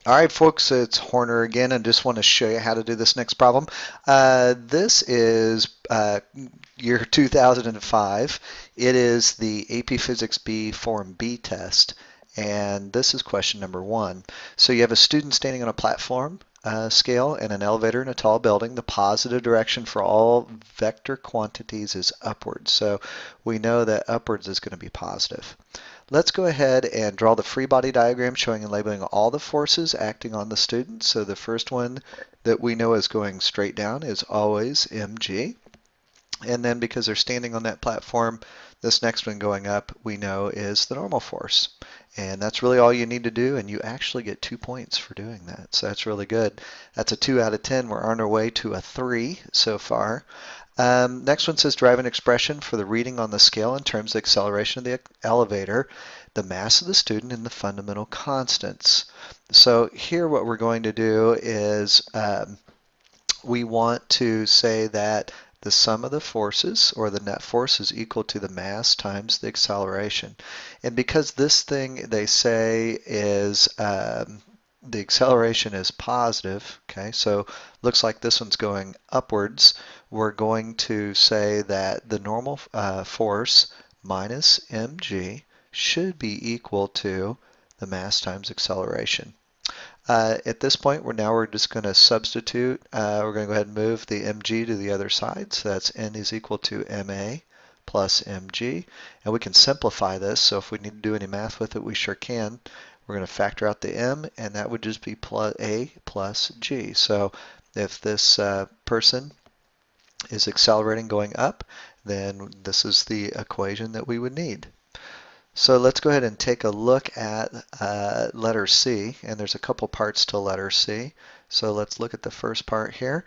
All right, folks, it's Horner again, and just want to show you how to do this next problem. This is year 2005. It is the AP Physics B Form B test, and this is question number one. So you have a student standing on a platform scale in an elevator in a tall building. The positive direction for all vector quantities is upwards. So we know that upwards is going to be positive. Let's go ahead and draw the free body diagram showing and labeling all the forces acting on the student. So the first one that we know is going straight down is always mg. And then because they're standing on that platform, this next one going up we know is the normal force. And that's really all you need to do, and you actually get 2 points for doing that. So that's really good. That's a 2 out of 10. We're on our way to a 3 so far. Next one says derive an expression for the reading on the scale in terms of acceleration of the elevator, the mass of the student, and the fundamental constants. So here what we're going to do is we want to say that the sum of the forces, or the net force, is equal to the mass times the acceleration. And because this thing they say is the acceleration is positive, okay, so looks like this one's going upwards, we're going to say that the normal force minus mg should be equal to the mass times acceleration. At this point, we're just going to substitute. We're going to go ahead and move the mg to the other side. So that's n is equal to ma plus mg. And we can simplify this. So if we need to do any math with it, we sure can. We're going to factor out the m, and that would just be plus a plus g. So if this person is accelerating going up, then this is the equation that we would need. So let's go ahead and take a look at letter C, and there's a couple parts to letter C. So let's look at the first part here.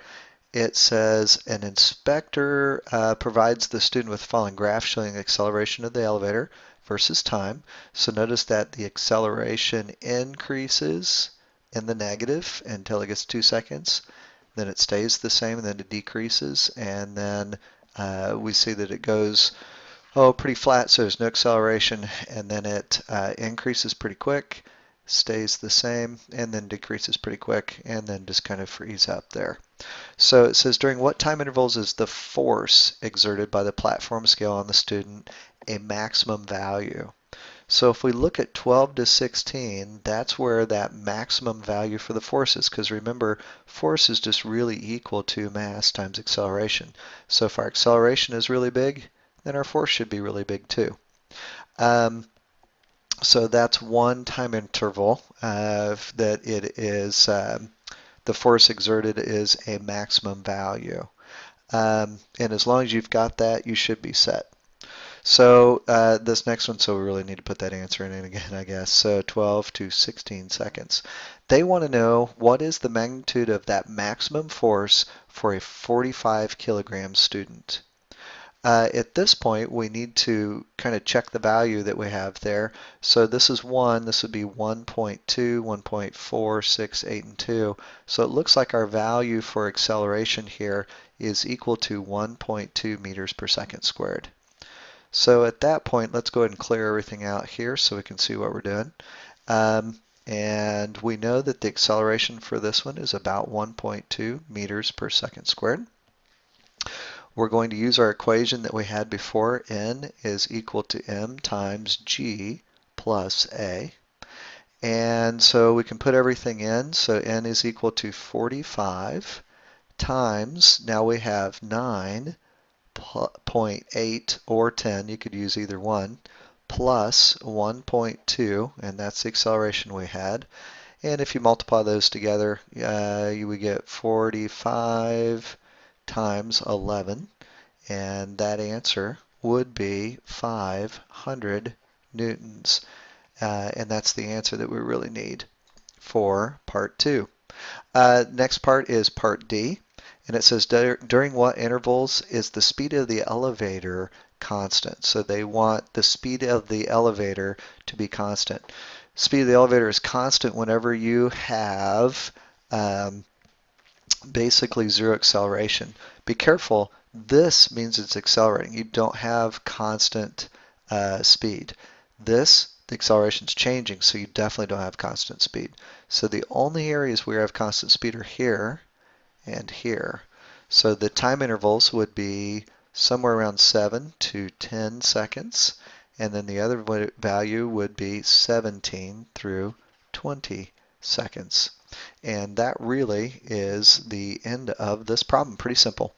It says an inspector provides the student with the following graph showing the acceleration of the elevator versus time. So notice that the acceleration increases in the negative until it gets 2 seconds. Then it stays the same, and then it decreases, and then we see that it goes pretty flat, so there's no acceleration, and then it increases pretty quick, stays the same, and then decreases pretty quick, and then just kind of freeze up there. So it says during what time intervals is the force exerted by the platform scale on the student a maximum value? So if we look at 12 to 16, that's where that maximum value for the force is, because remember, force is just really equal to mass times acceleration. So if our acceleration is really big, then our force should be really big too. Um, so that's one time interval that it is the force exerted is a maximum value. And as long as you've got that, you should be set. So this next one, so we really need to put that answer in again, I guess. So 12 to 16 seconds. They want to know what is the magnitude of that maximum force for a 45 kilogram student. At this point, we need to kind of check the value that we have there. So this is 1, this would be 1.2, 1.4, 6, 8, and 2. So it looks like our value for acceleration here is equal to 1.2 meters per second squared. So at that point, let's go ahead and clear everything out here so we can see what we're doing. And we know that the acceleration for this one is about 1.2 meters per second squared. We're going to use our equation that we had before. N is equal to m times g plus a. And so we can put everything in. So n is equal to 45 times, now we have 9.8 or 10, you could use either one, plus 1.2, and that's the acceleration we had. And if you multiply those together, you would get 45 times 11, and that answer would be 500 newtons. And that's the answer that we really need for part 2. Next part is part D, and it says during what intervals is the speed of the elevator constant? So they want the speed of the elevator to be constant. Speed of the elevator is constant whenever you have basically zero acceleration. Be careful, this means it's accelerating. You don't have constant speed. This the acceleration is changing, so you definitely don't have constant speed. So the only areas where you have constant speed are here and here. So the time intervals would be somewhere around 7 to 10 seconds, and then the other value would be 17 through 20 seconds. And that really is the end of this problem. Pretty simple.